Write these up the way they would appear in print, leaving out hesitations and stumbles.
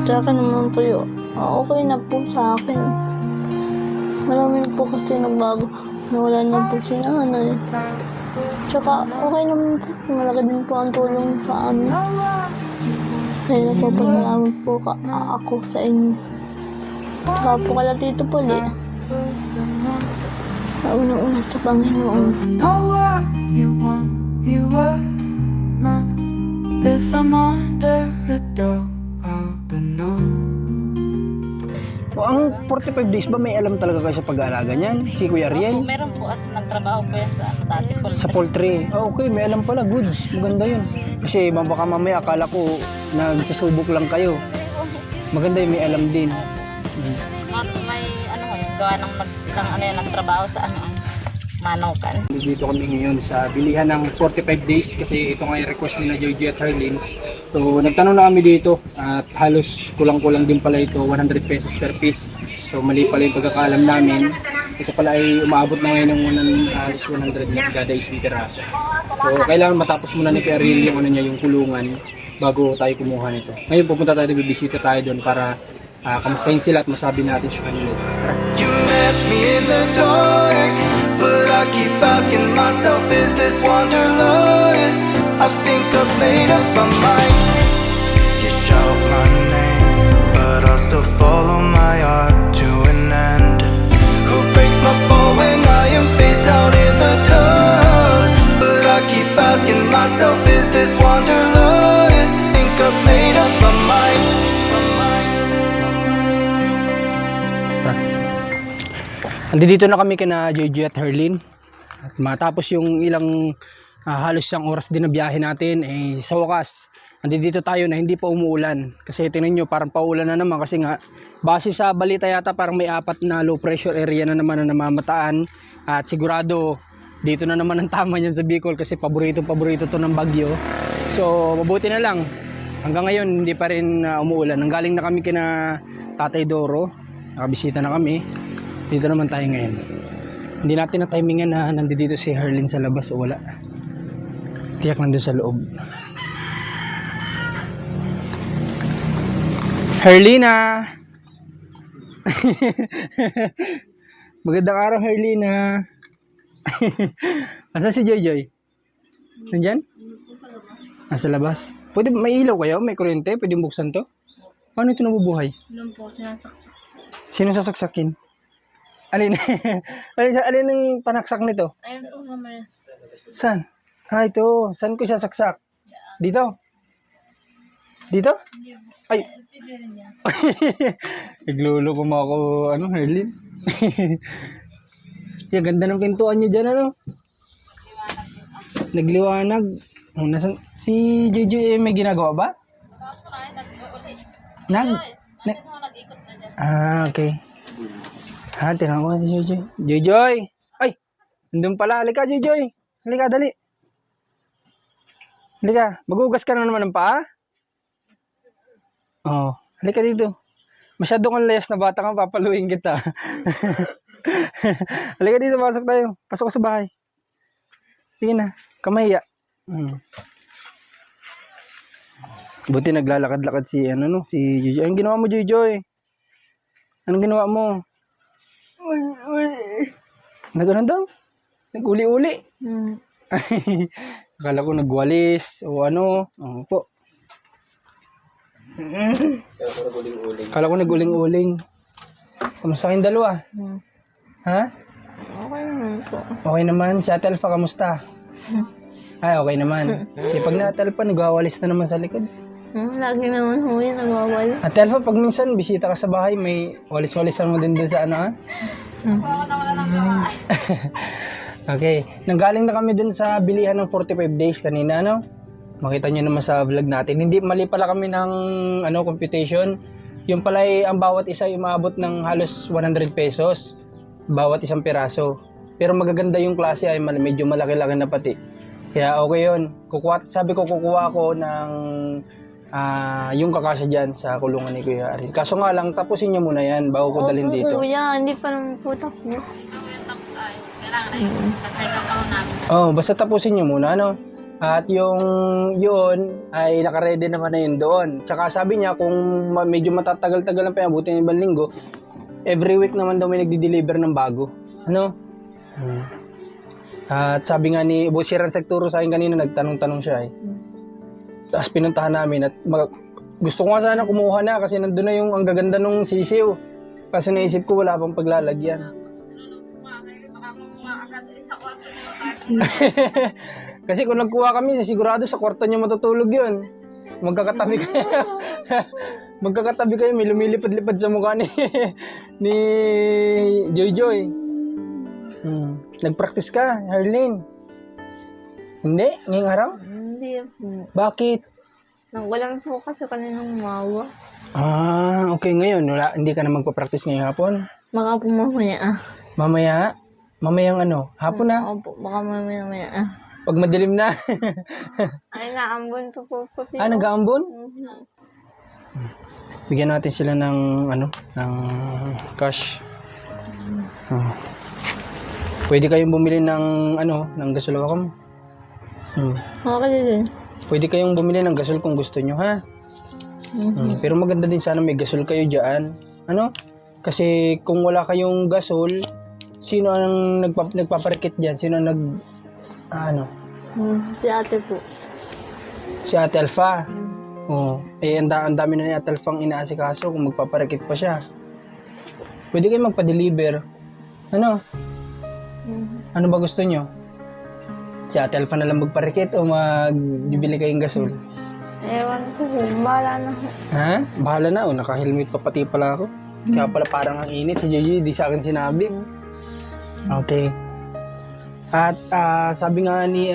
Sa akin naman po yun, okay na po sa akin. Marami na po kasi nagbago. Nawala na po si nanay. Tsaka okay naman po. Malaki din po ang tulong sa amin. Kaya napapasalamat po ako sa inyo. Tsaka po kala Tito Puli. Una-una sa Panginoon. If I'm under the door, I'll be known. O, ang 45 days ba may alam talaga kayo sa pag-aalaga niyan? Si Kuya Riel? Meron po at nagtrabaho po yan sa dati po. Sa poultry. Ah, okay, may alam pala. Good. Maganda yun. Kasi baka mamaya akala ko nagsusubok lang kayo. Maganda yun, may alam din. May gawa ng nagtrabaho sa Manukan. Dito kami ngayon sa bilihan ng 45 days kasi ito nga yung request nila Jojo at Harleen. So nagtanong na kami dito at halos kulang-kulang din pala ito, 100 pesos per piece. So mali pala yung pagkakalam namin. Ito pala ay umaabot na ngayon ng halos 100 na kada isang piraso. So kailangan matapos muna ni Kuya Riel yung yung kulungan bago tayo kumuha nito. Ngayon pupunta tayo, bibisita tayo doon para kamustahin sila at masabi natin sa kanila. You met me in the dark, but I keep asking myself, is this wanderlust? I think I've made up my mind. You shout my name, but I'll still follow my heart to an end. Who breaks my fall when I am face down in the dust? But I keep asking myself, is this wanderlust? Think I've made up my mind. Andito na kami kina Jojo at Harleen. At matapos yung ilang halos isang oras din na biyahe natin, sa wakas, andito tayo na hindi pa umuulan. Kasi tingnan nyo, parang paulan na naman kasi nga, base sa balita yata parang may 4 na low pressure area na naman na namamataan. At sigurado, dito na naman ang tama niyan sa Bicol kasi paborito to ng bagyo. So, mabuti na lang. Hanggang ngayon, hindi pa rin umuulan. Nanggaling na kami kina Tatay Doro. Nakabisita na kami. Dito naman tayo ngayon. Hindi natin na timingan na nandito si Harleen sa labas o wala. Tiyak nandun sa loob. Harleena! Magandang araw, Harleena. Asan si Joy? Nandyan? Nasa labas. Pwede, may ilaw kayo? May kuryente? Pwede buksan to? Paano ito nabubuhay? Doon po, sinasaksak. Sino sasaksakin? Alin? alin ang panaksak nito? Ayun po mamaya. Saan? Ito. Saan ko siya saksak? Dito? Dito? Ay! Pwede rin yan. Nagluloko mo ako, Harleen. Kaya ganda ng pintuan nyo dyan, Nagliwanag. Si Jojo may ginagawa ba? Okay. Tingnan ko si Jojoy. Jojoy! Ay! Nandun pala. Halika, Jojoy. Halika, dali. Halika. Magugas ka na naman ng paa? Oh. Halika dito. Masyado kang layas na bata ka. Papaluin kita. Halika dito. Pasok tayo. Pasok ka sa bahay. Sige na. Kamahiya. Buti naglalakad-lakad si Jojoy. Anong ginawa mo, Jojoy? Anong ginawa mo? Nagano daw? Nag-uli-uli. Akala ko nagwalis o ano. Po. Akala ko nag-uling-uling. Kamusta kayong dalawa? Ha? Okay naman po. Okay naman. Si Ate Alpha, kamusta? Ay, okay naman. Kasi pag na Ate Alpha, nagwawalis na naman sa likod. Lagi naman ho yan, nagwawala. Ate Alpha, pag minsan bisita ka sa bahay, may walis-walisan mo din sa Okay. Nanggaling na kami dun sa bilihan ng 45 days kanina, Makita nyo naman sa vlog natin. Hindi, mali pala kami ng computation. Yung pala ay ang bawat isa ay umaabot ng halos 100 pesos. Bawat isang piraso. Pero magaganda yung klase ay medyo malaki-laki na pati. Kaya okay yun. Sabi ko kukuha ko ng yung kakasya dyan sa kulungan ni Kuya Ariel. Kaso nga lang, tapusin nyo muna yan bago ko dalhin dito. Kuya, hindi pa naman po tapos. Kailangan na yun. Kasi ikaw namin. Basta tapusin nyo muna, At yun ay nakaredy naman na yun doon. Tsaka sabi niya kung medyo matatagal-tagal ang payabuti ng ibang linggo, every week naman daw may nagdi-deliver ng bago. Ano? At sabi nga ni Boss Sharon Secturo sa akin kanina, nagtanong-tanong siya eh. Tapos pinuntahan namin at gusto ko nga sana kumuha na kasi nandun na yung ang gaganda nung sisiw. Kasi naisip ko wala pang paglalagyan. Kasi kung nagkuha kami, sigurado sa kwarto niyo matutulog yun. Magkakatabi kayo. Magkakatabi kayo, may lumilipad-lipad sa mukha ni Joy Joy. Nag-practice ka, Harleen? Hindi? Ngayong araw? Hindi po. Bakit? Nangwalan po kasi kaninang mawa. Okay. Ngayon, hindi ka na magpa-practice ngayong hapon? Baka po mamaya. Mamaya? Mamayang ano? Hapon na? Opo, baka mamaya. Pag madilim na? Ay, naambon po po. Nag-aambon? Mhm. Bigyan natin sila ng ng cash. Pwede kayong bumili ng ng gasol ako. Okay din. Pwede kayong bumili ng gasol kung gusto nyo, ha? Pero maganda din sana may gasol kayo diyan. Kasi kung wala kayong gasol, sino ang nagpaparikit diyan? Sino ang Si ate po. Si Ate Alpha. Ang dami na ni Ate Alpha ang inaasikaso kung magpaparikit pa siya. Pwede kayong magpa-deliver. Ano ba gusto nyo? Si Ate Alpha na lang magparikit o magbibili kayong gasol? Ewan ko po, bahala na po. Ha? Bahala na. Naka-helmet pa pati pala ako. Kaya pala parang ang init. Si Jojo, di sa akin sinabi. Okay. At sabi nga ni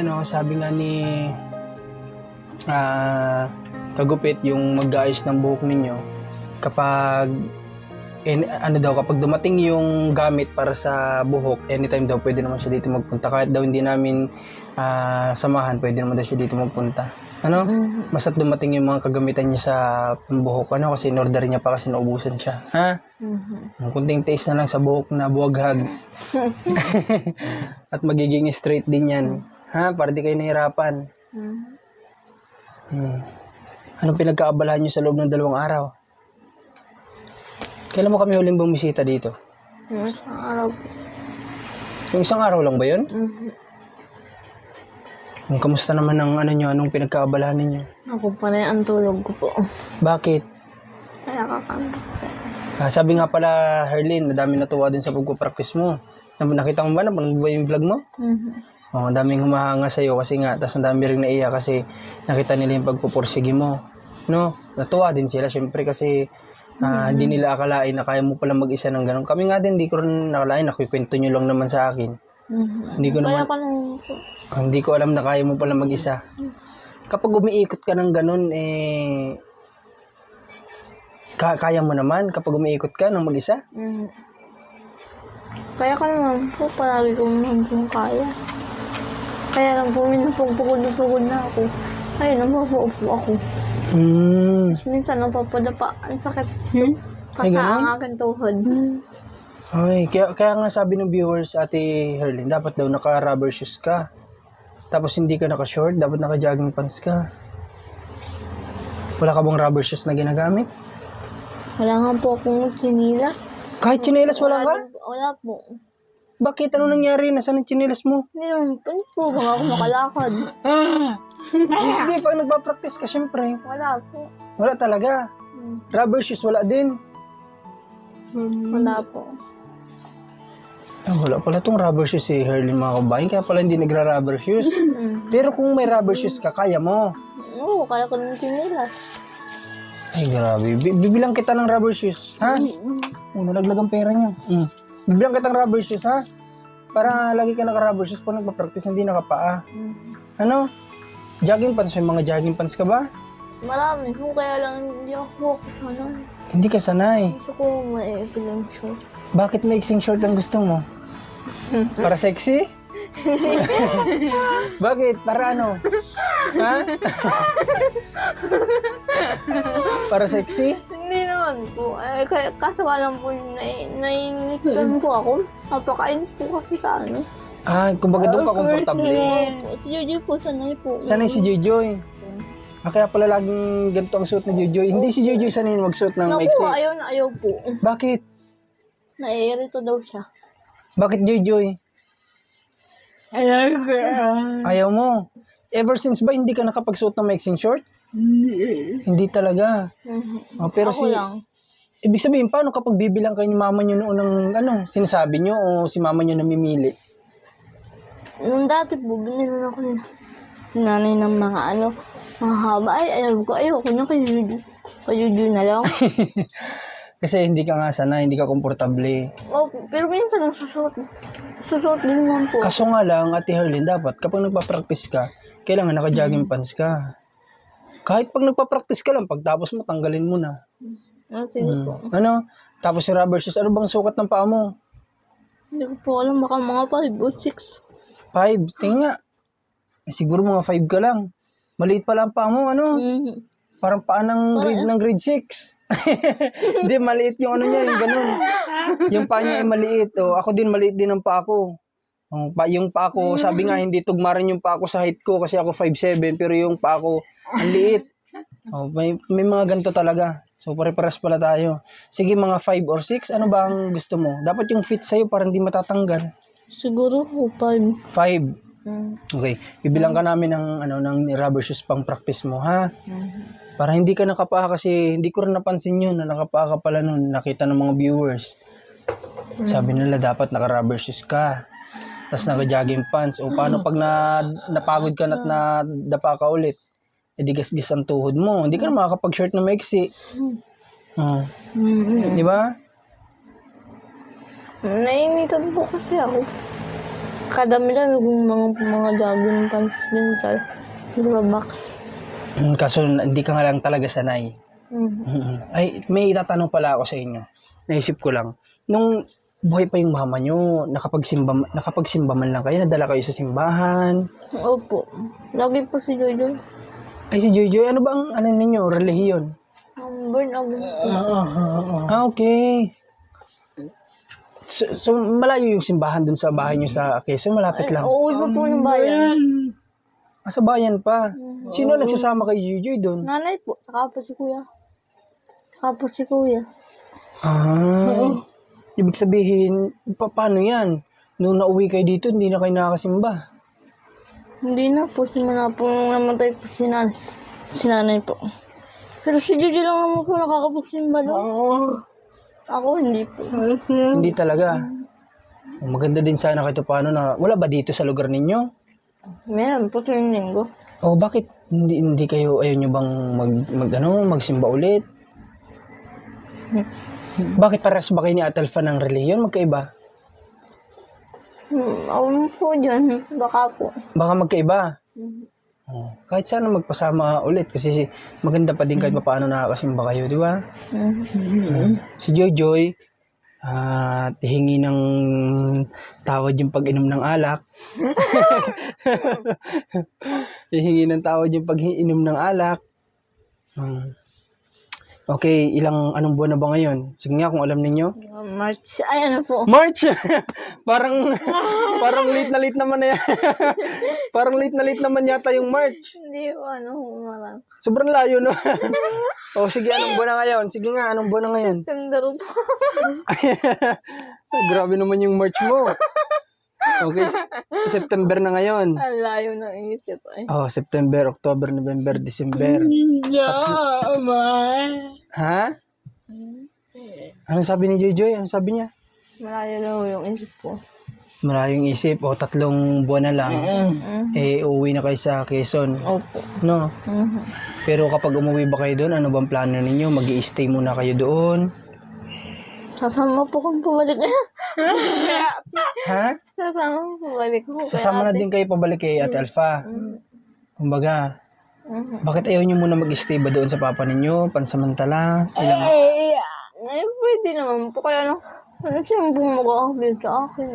Kagupit, yung mag-aayos ng buhok ninyo, kapag kapag dumating yung gamit para sa buhok, anytime daw pwede naman siya dito magpunta. Kahit daw hindi namin samahan, pwede naman daw siya dito magpunta. Basta't dumating yung mga kagamitan niya sa pambuhok. Kasi in-order niya pa kasi naubusan siya. Ha? Kunting taste na lang sa buhok na buwaghag. At magiging straight din yan. Ha? Para di kayo nahirapan. Anong pinagkaabalahan niyo sa loob ng 2 araw? Kailan mo kami huling bumisita dito? Yung isang araw po. Yung isang araw lang ba yun? Kamusta naman anong pinagkaabalahan ninyo? Ako pa rin ang tulog ko po. Bakit? Kaya kakanta. Sabi nga pala, Harleen, nadami natuwa din sa pagpapractice mo. Nakita mo ba na yung vlog mo? Ang daming humahanga sa'yo kasi nga, tas ang dami rin naiya kasi nakita nila yung pagpupursige mo. Natuwa din sila syempre kasi hindi nila akalain na kaya mo pala mag-isa ng ganun. Kami nga din, hindi ko rin nakalain, nakikwento nyo lang naman sa akin. Hindi ko alam na kaya mo pala mag-isa. Kapag umiikot ka ng ganun, kaya mo naman kapag umiikot ka ng mag-isa? Kaya ka naman po, palagi ko naman po kaya. Kaya lang po, pugod na ako. Kaya namapaupo ako. Minsan napapadapa, ang sakit. Ay, Pasa ganun? ang aking tuhod. Ay, kaya nga sabi ng viewers, Ate Harleen, dapat daw naka-rubber shoes ka. Tapos hindi ka naka-short, dapat naka-jogging pants ka. Wala ka bang rubber shoes na ginagamit? Wala nga po akong chinilas. Kahit tsinelas wala ka? Wala po. Bakit? Ano nangyari? Nasaan ang tsinelas mo? Hindi naman po, baka ako makalakad. Hindi, pag nagpa-practice ka, syempre. Wala po. Wala talaga. Rubber shoes, wala din. Wala po. Wala pala tong rubber shoes si Harleen, mga kabayan. Kaya pala hindi nagra-rubber shoes. Pero kung may rubber shoes ka, kaya mo. Oo, kaya ko ng chinilas. Ay, grabe. Bibilang kita ng rubber shoes, ha? Nalaglag ang pera niyo. Bibilang kitang rubber shoes, ha? Para lagi ka naka-rubber shoes pag nagpa-practice, hindi nakapaa. Jogging pants, may mga jogging pants ka ba? Marami po, kaya lang hindi ako sanay. Hindi ka sanay. Gusto ko maipil ang short. Bakit maiksing short ang gusto mo? Para sexy? Bakit? Para ano? Ha? Para sexy? Hindi naman po. Kaso nga lang po, nainitan po ako. Napakain po kasi sa ano. Kumbaga doon ka komportable. Opo, si Jojoy po, sanay po. Sanay si Jojoy. Kaya pala laging ganito ang suot na Jojoy. Hindi si Jojoy sanay magsuot ng Naku, maiksi. ayaw na ayaw po. Bakit? Naiirito daw siya. Bakit Jojoy? Ayaw mo. Ever since ba hindi ka nakapagsuot ng maiksing short? Hindi talaga. Pero Ako lang. ibig sabihin, paano kapag bibilang kayo ni mama nyo noon ng sinasabi nyo o si mama nyo namimili? Nung dati po, binili ako ni nanay ng mga mahaba. Ay, ayoko na kay Jojoy. Kay Jojoy na lang. Kasi hindi ka nga sana, hindi ka komportable. Pero minsan susuot. Susuot din naman po. Kaso nga lang, Ate Herlin, dapat kapag nagpa-practice ka, kailangan naka-jogging pants ka. Kahit pag nagpa-practice ka lang, pagtapos mo, tanggalin mo na. Sige po. Tapos yung rubber shoes, ano bang sukat ng paa mo? Hindi ko po alam, baka mga 5 o 6. 5, tingin nga. Siguro mga 5 ka lang. Maliit pa lang paa mo, Parang paa ng grade 6. Hindi, maliit yung niya, yung ganun. Yung paa niya ay maliit. Ako din, maliit din ang paa ko. Yung paa ko, sabi nga, hindi tugmarin yung paa ko sa height ko kasi ako 5'7", pero yung paa ko, ang liit. May mga ganito talaga. So, pare-pares pala tayo. Sige, mga 5 or 6, ano ba ang gusto mo? Dapat yung fit sa'yo para hindi matatanggal. Siguro po 5. 5. Okay. Bibilang ka namin ng rubber shoes pang practice mo, ha? Para hindi ka nakapaa kasi hindi ko rin napansin yun na nakapaa ka pala nun. Nakita ng mga viewers. Sabi nila dapat naka-rubber shoes ka. Tapos naka-jogging pants. O paano pag napagod ka at nadapa ka ulit? Di gas-gas ang tuhod mo. Hindi ka na makakapag-shirt na maiksi. Di ba? Nainitan po kasi ako. Kadami lang yung mga jogging pants din sa box. Kaso hindi ka nga lang talaga sanay. Ay, may itatanong pala ako sa inyo. Naisip ko lang. Nung buhay pa yung mama nyo, nakapagsimba man lang kayo, nadala kayo sa simbahan. Opo. Lagi po si Jojoy. Ay, si Jojoy, ano ba ang ninyo, relihiyon? Born again. Okay. So, malayo yung simbahan dun sa bahay nyo sa Quezon, malapit lang. Uuwi pa po ng bayan. Sa bayan pa. Sino nagsasama kay Jojoy dun? Nanay po, saka po si kuya. Saka po si kuya. Ibig sabihin, paano yan? Nung nauwi kayo dito, hindi na kayo nakakasimba. Hindi na po, simula po nung namatay po si nanay po. Pero si Jojoy lang naman po nakakapagsimba doon. Ako, hindi po. Hindi talaga. Maganda din sana kahit paano na, wala ba dito sa lugar ninyo? Meron po tuwing linggo. Bakit hindi kayo, ayaw nyo bang magsimba ulit? Bakit parehas ba kayo ni Atelfa ng reliyon? Magkaiba? Ako po dyan, baka po. Baka magkaiba? Kahit sana magpasama ulit kasi maganda pa din kahit paano nakakasimba kayo, di ba? Si Jojoy, hihingi ng tawad yung pag-inom ng alak. Hihingi ng tawad yung pag-inom ng alak. Okay, anong buwan na ba ngayon? Sige nga kung alam ninyo. March, ay ano po. March! parang late naman na yan. Parang late naman yata yung March. Hindi po, humarang. Sobrang layo, no? Sige, anong buwan na ngayon? Sige nga, anong buwan na ngayon? September po. Grabe naman yung March mo. Okay, September na ngayon. Ang layo ng isip ay. September, October, November, December. Ha? Anong sabi ni Jojoy? Anong sabi niya? Malayo na yung isip ko. Malayong isip. 3 buwan na lang. Uuwi na kayo sa Quezon. Opo. No? Pero kapag umuwi ba kayo doon, ano bang plano ninyo? Mag-i-stay muna kayo doon? Sasama po kung pabalik na. Ha? Sasama po pabalik po. Sasama na din kayo pabalik kay Ate Alpha. Kumbaga, bakit ayaw nyo muna mag-stay ba doon sa papa ninyo? Pansamantala? Pwede naman po. Kaya siyang bumagakabit sa akin.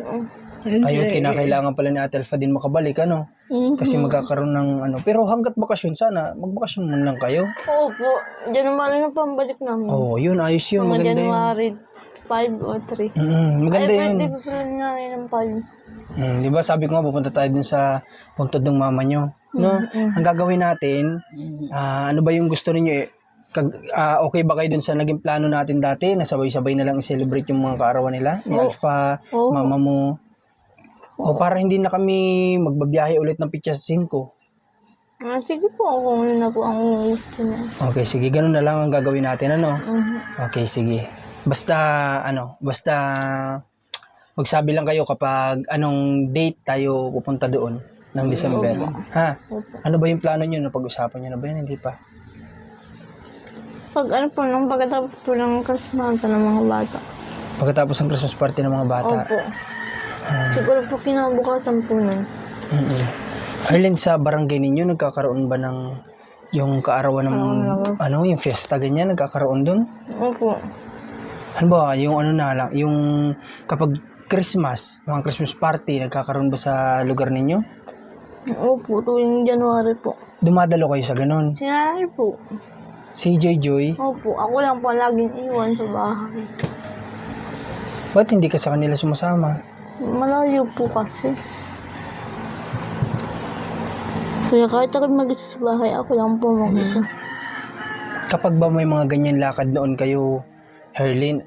Kayo't kinakailangan pala ni Ate Alpha din makabalik, ano? Kasi magkakaroon ng Pero hanggat bakasyon, sana magbakasyon muna lang kayo. Opo. January na pambalik namin. Yun, ayos yun. Mga Maganda yun. January 5 or 3. Maganda yun. Pwede po pala nga ng 5. Di ba sabi ko nga pupunta tayo dun sa puntod ng mama nyo. No? Ang gagawin natin, ano ba yung gusto ninyo eh? Okay ba kayo dun sa naging plano natin dati? Nasabay-sabay na lang i-celebrate yung mga kaarawan nila? Ni Alpha, Oo. mama mo. O para hindi na kami magbabiyahe ulit ng Pitsa 5. Sige po, kung ano na po ang gusto niya. Okay, sige. Ganun na lang ang gagawin natin, ano? Mhm. Okay, sige. Basta magsabi lang kayo kapag anong date tayo pupunta doon ng December. Ha? Opo. Ano ba yung plano nyo? Napag-usapan nyo na ba yan? Hindi pa. Pag ano po, nung pagkatapos po ng kasmata ng mga bata. Pagkatapos ng Christmas party ng mga bata. Opo. Siguro po kinabukasan po nun. Arlen, sa barangay ninyo, nagkakaroon ba ng yung kaarawan ng, yung fiesta ganyan, nagkakaroon doon? Opo. Ano ba, yung ano na lang, yung kapag Christmas, mga Christmas party, nagkakaroon ba sa lugar ninyo? Opo, tuwing January po. Dumadalo kayo sa ganun. Sinanay po. Si Joy, Opo, ako lang po laging iwan sa bahay. ba't hindi ka sa kanila sumasama? Malayo po kasi. Kaya kahit ako mag-isa sa bahay, ako lang po mag-isa. Kapag ba may mga ganyan lakad noon kayo, Herlin,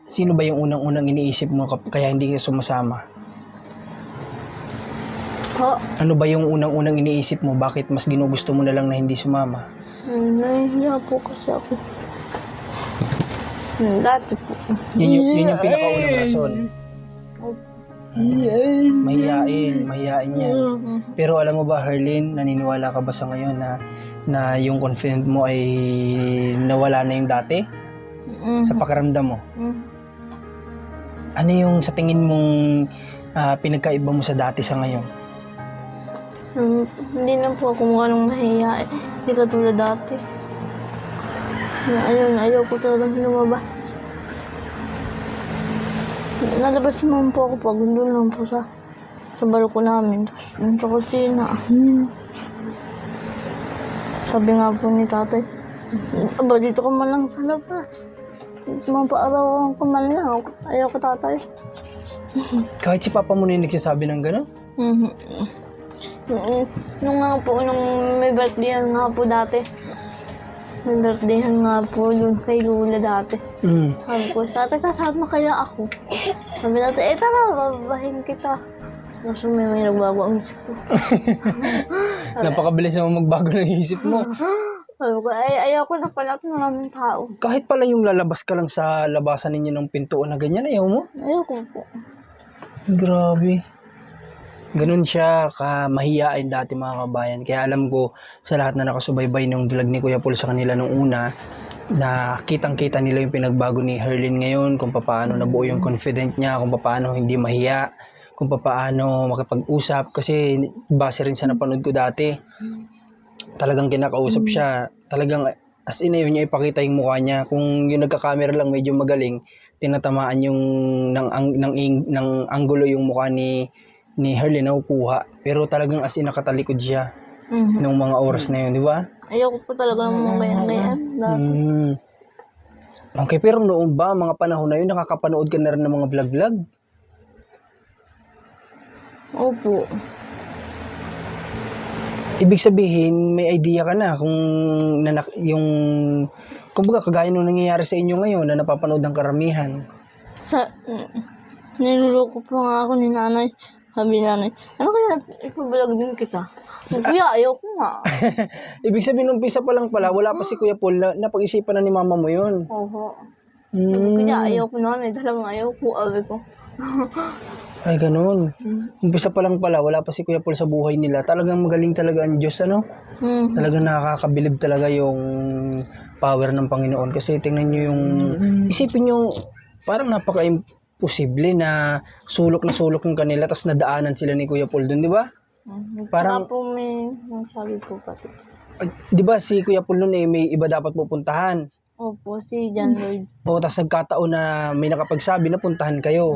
sino ba yung unang-unang iniisip mo kaya hindi ka sumasama? Ha? Ano ba yung unang-unang iniisip mo? Bakit mas ginugusto mo na lang na hindi sumama? Nahihiya po kasi ako. Dati po. Yun yung pinakaunang rason. Opo. Mahiyain yan. Pero alam mo ba, Herlin, naniniwala ka ba sa ngayon na yung confident mo ay nawala na yung dati? Sa pakiramdam mo? Ano yung sa tingin mong pinagkaiba mo sa dati sa ngayon? Hindi na po ako mukha nang mahihiya. Hindi katulad dati. Ayaw ko talagang lumabas. Nalabas naman po ako pag doon lang po sa balko namin. Tapos dun sa kusina. Sabi nga po ni tatay, aba dito ka man lang sa labas. Mapaarawan ko man lang. Ayaw ko tatay. Kahit si Papa mo na yung nagsasabi ng gano'n? Nung nga po, nung may birthday nga po dati. May birthday nga po dun kay Lula dati. Sabi ko, tatay, kasama kaya ako? Sabi natin, tara, babahin kita. Kasi may nagbago ang isip ko. Napakabilis naman magbago ng isip mo. Sabi ko, ayaw ko na pala at maraming tao. Kahit pala yung lalabas ka lang sa labasan ninyo ng pintuan na ganyan, ayaw mo? Ayaw ko po. Grabe. Ganun siya mahiyain dati mga kabayan. Kaya alam ko sa lahat na nakasubaybay ng vlog ni Kuya Paul sa kanila nung una, na kitang-kita nila yung pinagbago ni Herlin ngayon, kung paano nabuo yung confident niya, kung paano hindi mahiya, kung paano makipag-usap. Kasi base rin sa napanood ko dati, talagang kinakausap siya. Talagang as in yun niya ipakita yung mukha niya. Kung yung nagka-camera lang medyo magaling, tinatamaan yung ng anggulo yung mukha ni Herlin na kukuha. Pero talagang as in nakatalikod siya nung mga oras na yun, di ba? Ayaw ko po talaga ng mga ganyan dati. Okay, pero noon ba, mga panahon na yun, nakakapanood ka na rin ng mga vlog-vlog? Opo. Ibig sabihin, may idea ka na kung kumbaga kagaya nung nangyayari sa inyo ngayon na napapanood ng karamihan. Niluloko po nga ako ni nanay. Sabi ni nanay, ano kaya ipablog din kita? Kuya, ayaw ko nga. Ibig sabihin, umpisa pa lang pala, wala pa si Kuya Paul, napag-isipan na ni mama mo yun. Oho. Kuya, ayaw ko nanay. Talagang ayaw ko. Sabi ko. Ay, ganun. Umpisa pa lang pala, wala pa si Kuya Paul sa buhay nila. Talagang magaling talaga ang Diyos, ano? Talagang nakakabilib talaga yung power ng Panginoon. Kasi tingnan nyo yung, isipin nyo, parang napaka-imposible na sulok yung kanila, tapos nadaanan sila ni Kuya Paul dun, di ba? Parang po may sabi po pati. Di ba si Kuya Paul nun may iba dapat pupuntahan? Opo, si John Lloyd. O, tapos nagkataon na may nakapagsabi na puntahan kayo.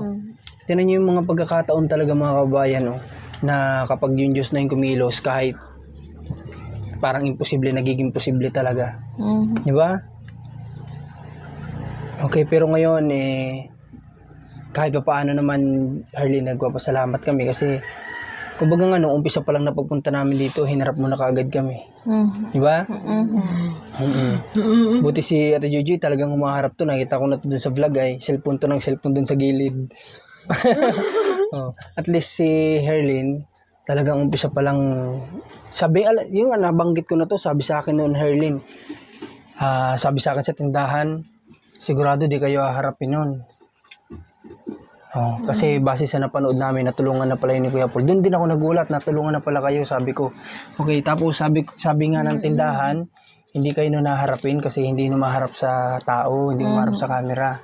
Tingnan nyo yung mga pagkakataon talaga mga kabayan, no? Na kapag yung Diyos na yung kumilos, kahit parang imposible, nagiging posible talaga. Di ba? Okay, pero ngayon, kahit pa paano naman, Harleen, nagpapasalamat kami kasi kumbaga nga, nung umpisa pa lang na pagpunta namin dito, hinarap mo na kaagad kami. Di ba? Buti si Ate Jojoy talagang humaharap to. Nakita ko na to dun sa vlog ay cellphone to ng cellphone dun sa gilid. At least si Harleen, talagang umpisa pa lang, yung nabanggit ko na to, sabi sa akin noon, Harleen, sabi sa akin sa tindahan, sigurado di kayo haharapin nun. Kasi base sa napanood namin, natulungan na pala yun ni Kuya Paul. Doon din ako nagulat, natulungan na pala kayo, sabi ko. Okay, tapos sabi nga ng tindahan, hindi kayo na naharapin kasi hindi na maharap sa tao, hindi maharap sa camera.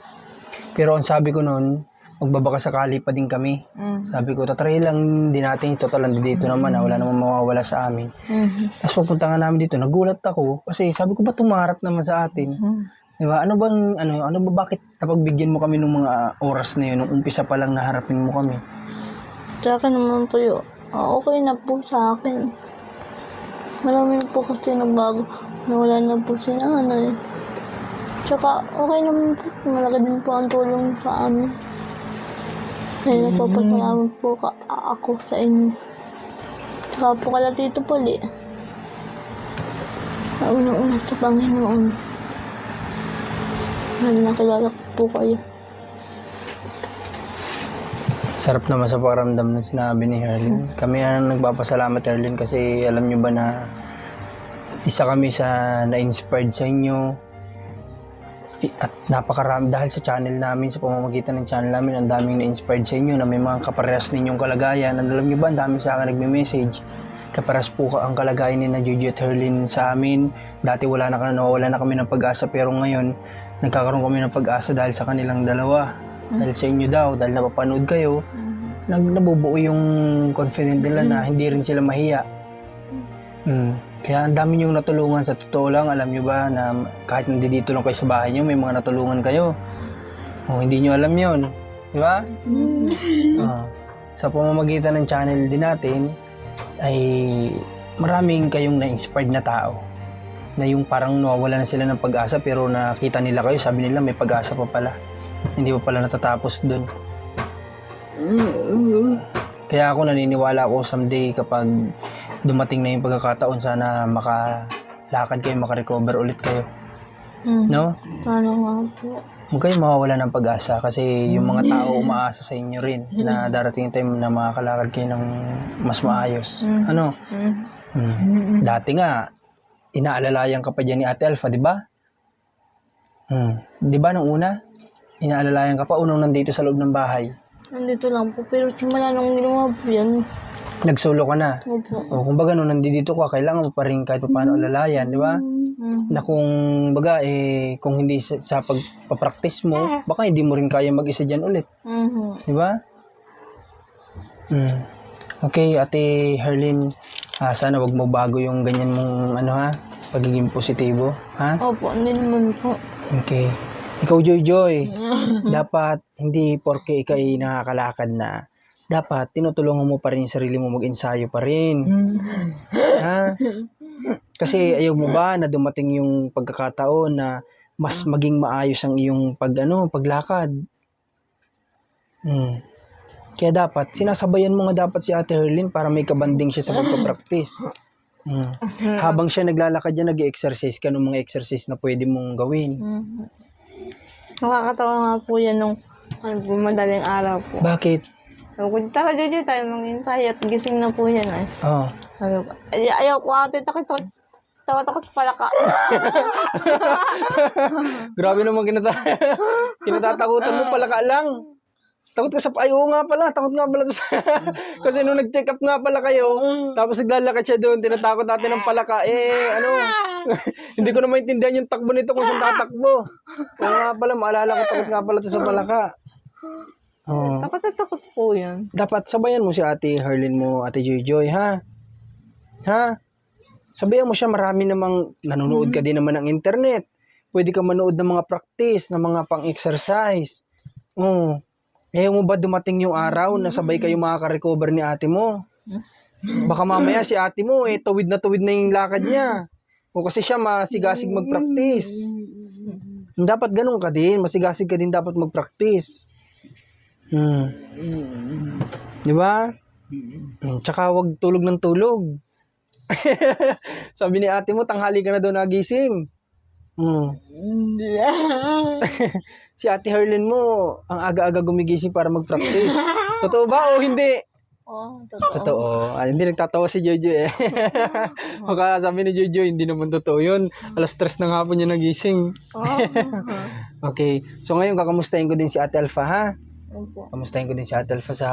Pero ang sabi ko noon, magbabaka sakali pa din kami. Sabi ko, tatry lang din natin, total lang dito naman, wala namang mawawala sa amin. Tapos pagpunta nga namin dito, nagulat ako kasi sabi ko, ba't tumarap naman sa atin? Diba? Ano ba bakit napagbigyan mo kami ng mga oras na yun, nung umpisa pa lang naharapin mo kami? Sa akin naman po yun, okay na po sa akin. Marami na po kasi nagbago. Nawala na po si nanay. Tsaka okay naman po, malaki din po ang tulong sa amin. Kaya nagpapasalamat po ako sa inyo. Tsaka po kala Tito Paul eh. Una-una sa Panginoon. Nakilala ko po kayo. Sarap naman sa pakiramdam ng sinabi ni Harleen. Kami ang nagpapasalamat, Harleen, kasi alam nyo ba na isa kami sa na-inspired sa inyo. At napakarami, dahil sa channel namin, sa pamamagitan ng channel namin, ang daming na-inspired sa inyo na may mga kaparehas ninyong kalagayan. And alam nyo ba, ang dami sa akin nagme-message. Kaparehas po ang kalagayan ni na Jojoy at Harleen sa amin. Dati nawawala na kami ng pag-asa, pero ngayon, nagkakaroon kami ng pag-asa dahil sa kanilang dalawa. Dahil sa inyo daw, dahil napapanood kayo, nabubuo yung confident nila na hindi rin sila mahiya. Kaya ang dami niyong natulungan. Sa totoo lang, alam niyo ba na kahit nandito lang kayo sa bahay niyo, may mga natulungan kayo. Hindi niyo alam yon, di ba? Sa pamamagitan ng channel din natin, ay maraming kayong na-inspired na tao. Na yung parang nawawala na sila ng pag-asa pero nakita nila kayo, sabi nila may pag-asa pa pala. Hindi pa pala natatapos dun. Kaya ako naniniwala ako someday kapag dumating na yung pagkakataon, sana makalakad kayo, makarecover ulit kayo. No? Ano nga po. Huwag kayo mawawala ng pag-asa kasi yung mga tao umaasa sa inyo rin na darating yung time na makakalakad kayo ng mas maayos. Ano? Dati nga, inaalalayan ka pa dyan ni Ate Alpha, di ba? Di ba nung una? Inaalalayan ka pa, unang nandito sa loob ng bahay. Nandito lang po, pero simula nung ginawa po yan. Nagsulo ka na. Opo. Kumbaga nung nandito ka, kailangan mo pa rin kahit paano alalayan, di ba? Na kung baga, kung hindi sa pagpapraktis mo, baka hindi mo rin kaya mag-isa dyan ulit. Di ba? Okay, Ate Harleen, sana wag mo bago yung ganyan mong pagiging positibo, ha? Opo, hindi naman po. Okay. Ikaw, Joy, dapat hindi porke ikaw ay nakakalakad na, dapat tinutulungan mo pa rin yung sarili mo, mag-ensayo pa rin. Ha? Kasi ayaw mo ba na dumating yung pagkakataon na mas maging maayos ang iyong paglakad? Kaya dapat, sinasabayan mo nga dapat si Ate Harleen para may kabanding siya sa pagpapraktis. Habang siya naglalakad yan, nag-exercise ka ng mga exercise na pwede mong gawin. Nakakatawa nga po yan nung madaling araw po. Bakit? Sabi ko, tara Jojo, tayo mag-intay at gising na po yan eh. Sabi ko, ayaw ko ate, takot sa palaka. Grabe naman kinatatakutan mo, palaka lang. Takot ka sa ayaw nga pala, takot nga pala kasi nung nag-check up nga pala kayo, tapos naglalakad siya doon, tinatakot natin ng palaka, hindi ko na maintindihan yung takbo nito kung saan tatakbo. Kaya nga pala, maalala ko, takot nga pala to sa palaka. Takot po yan. Dapat sabayan mo si Ate Harleen mo, Ate Jojoy, ha? Ha? Sabayan mo siya, marami namang nanonood ka din naman ng internet. Pwede ka manood ng mga practice, ng mga pang-exercise. Ayaw mo ba dumating yung araw na sabay kayo makaka-recover ni ate mo? Baka mamaya si ate mo, tuwid na yung lakad niya. O kasi siya masigasig mag-practice. Dapat ganun ka din, masigasig ka din dapat mag-practice. Di ba? Tsaka wag tulog ng tulog. Sabi ni ate mo, tanghali ka na daw nagising. Si ate Herlin mo, ang aga-aga gumigising para mag-practice. Totoo ba o hindi? Oo, totoo. Totoo. Hindi nagtatawa si Jojo eh. Baka sabi ni Jojo, hindi naman totoo yun. Alas 3 ng hapon niya nagising. Oo. Okay. So ngayon, kakamustahin ko din si Ate Alpha, ha? Opo. Kamustahin ko din si Ate Alpha sa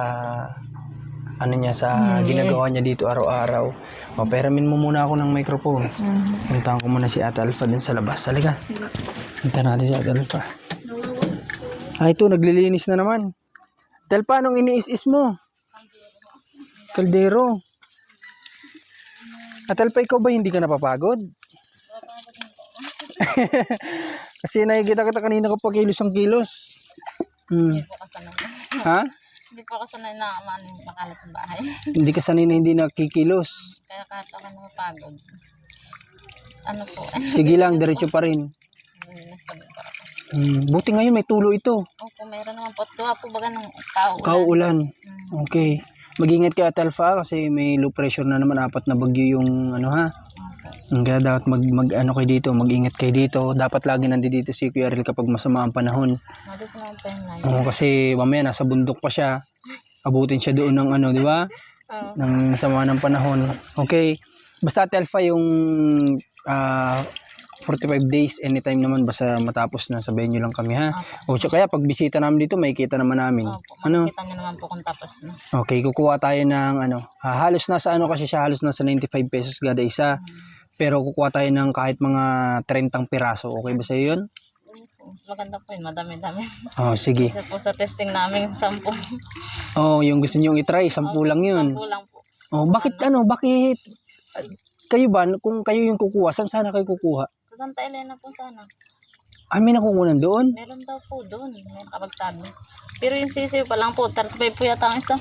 ano niya, sa ginagawa niya dito araw-araw. Paperamin mo muna ako ng microphone. Puntahan ko muna si Ate Alpha din sa labas. Halika. Puntahan natin si Ate Alpha. Ito, naglilinis na naman. Ate Alpha, anong iniis-is mo? Kaldero. Ate Alpha, ikaw ba hindi ka napapagod? Kasi nakikita kita kanina ko pa kilos ang kilos. Hindi po kasanay. Ha? Hindi po kasanay na makalat ng bahay. Hindi ka sanay na hindi nakikilos. Kaya kahit ako napagod. Ano po? Sige lang, diretso pa rin. Buti ngayon may tulo ito. Opo, meron naman po. Tuwa po baga ng kaulan. Kauulan. Okay. Mag-ingat kayo Ate Alpha kasi may low pressure na naman, 4 na bagyo yung ano ha. Kaya dapat mag ano kayo dito, mag-ingat kayo dito. Dapat lagi nandito si Kuya Ariel kapag masama ang panahon. Madis naman po yung layo. Oo, kasi mamaya nasa bundok pa siya. Abutin siya doon ng ano, di ba? Ng sama ng panahon. Okay. Basta Ate Alpha yung 45 days anytime naman basta matapos na sabihin nyo lang kami ha. O kaya pag bisita namin dito makikita naman namin. Opo, Ano? makikita niyo naman po kung tapos na. Okay, kukuha tayo ng ano, halos nasa ano kasi siya, halos nasa 95 pesos kada isa. Pero kukuha tayo ng kahit mga 30 piraso. Okay ba sa'yo yun? Mas maganda po yun, madami-dami. Oh, sige. Kasi po sa testing namin, 10. Oh, yung gusto niyo i-try, 10 lang yun. 10 lang po. Oh, bakit kayo ba, kung kayo yung kukuha, saan sana kayo kukuha? Sa Santa Elena po sana. May nakukunan doon? Meron daw po doon. Meron kabagtabi. Pero yung sisiw pa lang po, 35 po yata ang isa.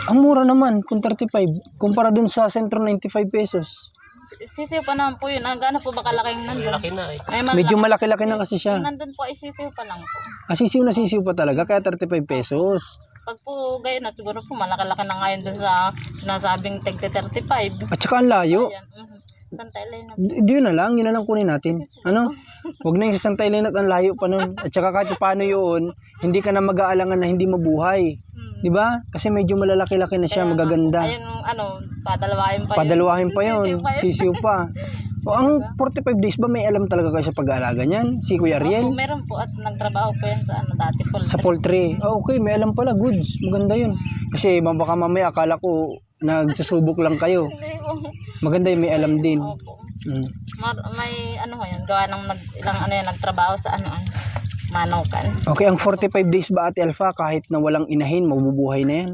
Ang mura naman, kung 35. Kumpara doon sa sentro, 95 pesos. Sisiw pa naman po yun. Gano'n po ba kalaki yung nandun? Laki na eh. Medyo malaki-laki na kasi siya. Yung nandun po ay sisiw pa lang po. Sisiw na sisiw pa talaga, kaya 35 pesos. Pag po gayon na siguro po malaki-laki na ngayon dun sa sinasabing tagte 35. At saka ang layo. Ayan. Santa Elena. Yun na lang kunin natin. Ano? Huwag na yung sa Santa Elena at ang layo pa nun. At saka kahit paano yun, hindi ka na mag-aalangan na hindi mabuhay. Di ba? Kasi medyo malalaki-laki na siya, magaganda. Ayun, padalawahin pa yun. Padalawahin pa yun. Sisiw pa. O, ang 45 days ba may alam talaga kayo sa pag-aalaga niyan? Si Kuya Ariel? Opo, meron po at nagtrabaho po yan sa dati po. Sa poultry. Okay, may alam pala. Goods. Maganda yun. Kasi baka mamaya akala ko nagsusubok lang kayo. Hindi po. Maganda yun, may alam din. Opo. May ano ko yun, gawa ng nagtrabaho sa manukan. Okay, ang 45 days ba Ate Alpha, kahit na walang inahin, mabubuhay na yan?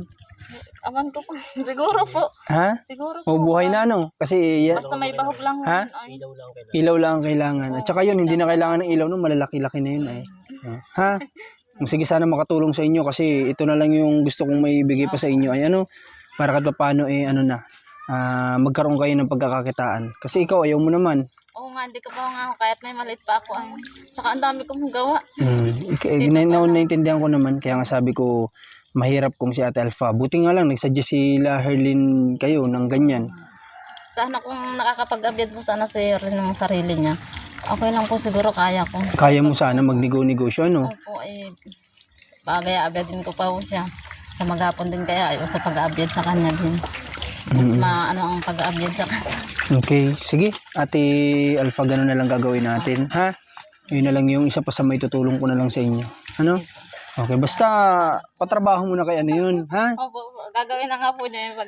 Awan ko po. Siguro po. Ha? Siguro po. Mabubuhay na ano? Kasi Basta may bahog lang. Ha? Ilaw lang ang kailangan. At saka yun, hindi na kailangan ng ilaw nung malalaki-laki na yun ay. Ha? Sige, sana makatulong sa inyo kasi ito na lang yung gusto kong maibigay pa sa inyo ay ano, para kahit paano magkaroon kayo ng pagkakakitaan. Kasi ikaw ayaw mo naman. Oo nga, hindi ka pa nga ako kahit na maliit pa ako. Tsaka ang dami kong gawa. Naintindihan ko naman, kaya nga sabi ko, mahirap kung si Ate Alpha. Buti nga lang, nagsuggest sila Herlin kayo ng ganyan. Sana kung nakakapag-update po sana si Herlin ng sarili niya. Okay lang po siguro, kaya ko. Kaya mo sana magnego-negosyo, ano? Opo, bagay updatein ko pa po siya. Sa maghapon din kaya, sa pag-update sa kanya din. Mas ang pag-update sa kanya. Okay, sige. Ate Alpha, gano'n na lang gagawin natin, ha? Yun na lang yung isa pa sa may tutulong ko na lang sa inyo. Ano? Okay, basta patrabaho muna kay ano yun, ha? Opo, gagawin na nga po niya yung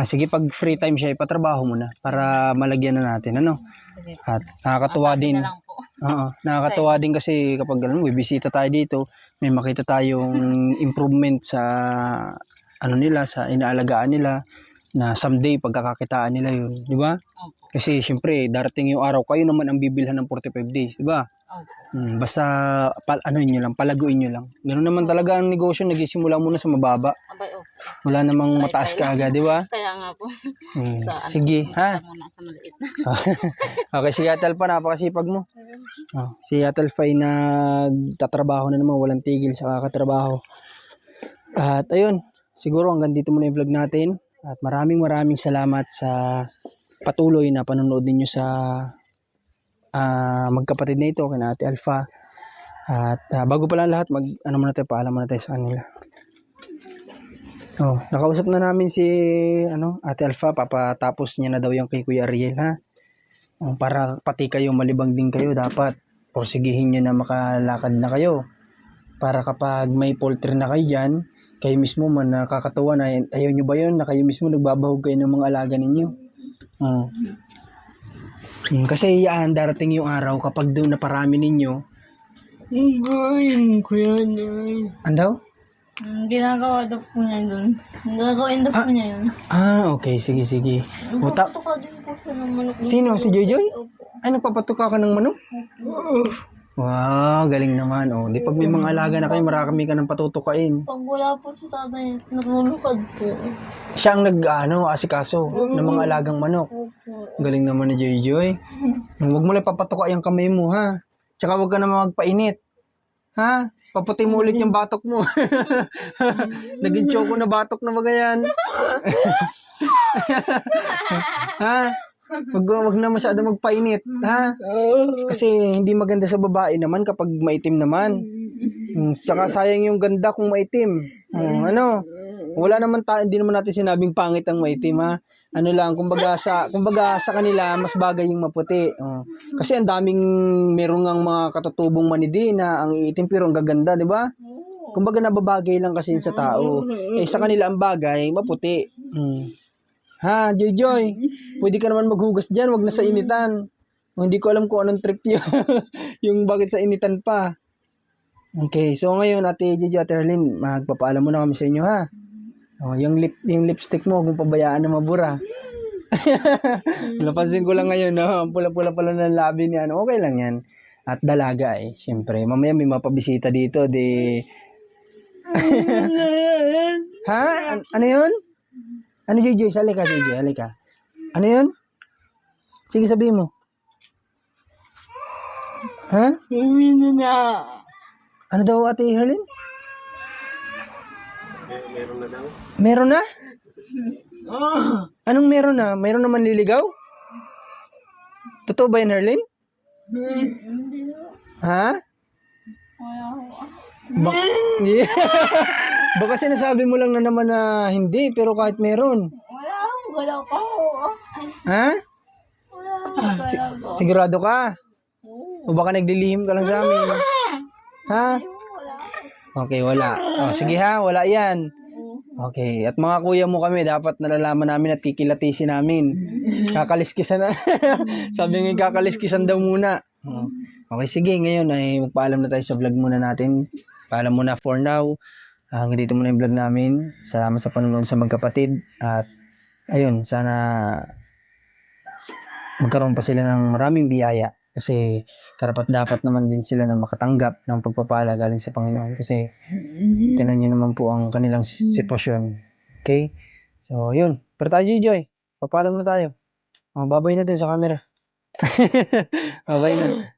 sige, pag free time siya, patrabaho muna para malagyan na natin, ano? Sige. At nakakatuwa din. Na lang po. Oo, nakakatuwa din kasi kapag bibisita tayo dito, may makita tayong improvement sa nila, sa inaalagaan nila, na someday pagkakakitaan nila yun, di ba? Opo. Kasi syempre, darating yung araw, kayo naman ang bibilhan ng 45 days, di ba? Opo. Basta palaguin nyo lang. Ganoon naman talaga ang negosyo, nagsisimula muna sa mababa. Abay, opo. Wala namang mataas ka agad, di ba? Kaya nga po. Sige, ha? Muna sa maliit. Okay, si Ate Alpha, napakasipag mo. Si Ate Alpha ay nagtatrabaho na naman, walang tigil sa kakatrabaho. At ayun, siguro hanggang dito muna yung vlog natin. At maraming salamat sa patuloy na panonood ninyo sa magkapatid na ito, kina Ate Alpha. At bago pa lang lahat, ano muna tayo, paalam muna tayo sa kanila. Oh, nakausap na namin si Ate Alpha, papatapos niya na daw yung kay Kuya Ariel, ha. Para pati kayo malibang din kayo, dapat porsigihin niyo na makalakad na kayo. Para kapag may poultry na kayo diyan, kayo mismo man nakakatuwa na ayaw nyo ba yun na kayo mismo nagbabahog kayo ng mga alaga ninyo. Kasi yan, darating yung araw kapag doon naparami ninyo. Kuya Nay. Andaw? Ginagawa daw po niya doon. Gagawin daw po niya yun. Okay, sige. Uta, Nagpapatuka din po siya ng manok. sino? Si Jojoy? Opo. Ay, nagpapatuka ka ng manok? Wow, galing naman. Di pag may mga alaga na kayo, marami ka ng patutukain. Pag wala po si tatay, naglulukad po. Siya ang asikaso ng mga alagang manok. Opo. Galing naman ni Joy. Huwag mo lang papatuka yung kamay mo, ha? Tsaka huwag ka naman magpainit. Ha? Paputi mo ulit yung batok mo. Naging choco na batok na ba yan? Ha? Wag na masyado magpainit, ha? Kasi hindi maganda sa babae naman kapag maitim naman. Tsaka sayang yung ganda kung maitim. Wala naman hindi naman natin sinabing pangit ang maitim, ha? Kumbaga sa kanila mas bagay yung maputi. Kasi ang daming merong ang mga katutubong manidi na ang itim pero ang gaganda, di ba? Kumbaga nababagay lang kasi sa tao. Sa kanila ang bagay maputi. Ha, Joy, pwede ka naman maghugas dyan, wag na sa initan. Hindi ko alam kung anong trip yun. Yung bakit sa initan pa. Okay, so ngayon, Ate Joy, Ate Herlin, magpapaalam muna kami sa inyo, ha? Yung lipstick mo, kung pabayaan na mabura. Napansin ko lang ngayon, ang pula-pula pala ng labi niya. Okay lang yan. At dalaga syempre. Mamaya may mapabisita dito, Ha? Ano yun? Ano, Joy? Halika, Joy. Halika. Ano yun? Sige, sabihin mo. Ha? Ano daw, Ate Herlin? Meron na? Anong meron na? Meron naman liligaw? Totoo ba yan, Herlin? Ha? Baka sinasabi mo lang na naman na hindi, pero kahit meron. Wala pa ho. Ha? Wala. Sigurado ka? O baka naglilihim ka lang sa amin? Ha? Okay, wala. Sige ha, wala yan. Okay, at mga kuya mo kami, dapat nalalaman namin at kikilatisin namin. Kakaliskisan na. Sabi nga kakaliskisan daw muna. Okay, sige, ngayon ay magpaalam na tayo sa vlog muna natin. Paalam muna for now. Hanggang dito muna yung vlog namin. Salamat sa panonood sa magkapatid. At ayun, sana magkaroon pa sila ng maraming biyaya. Kasi karapat-dapat naman din sila na makatanggap ng pagpapala galing sa Panginoon. Kasi tinan niyo naman po ang kanilang sitwasyon. Okay? So, yun. Pero tayo, Joy. Papaalam na tayo. Babay na dun sa camera. Babay na.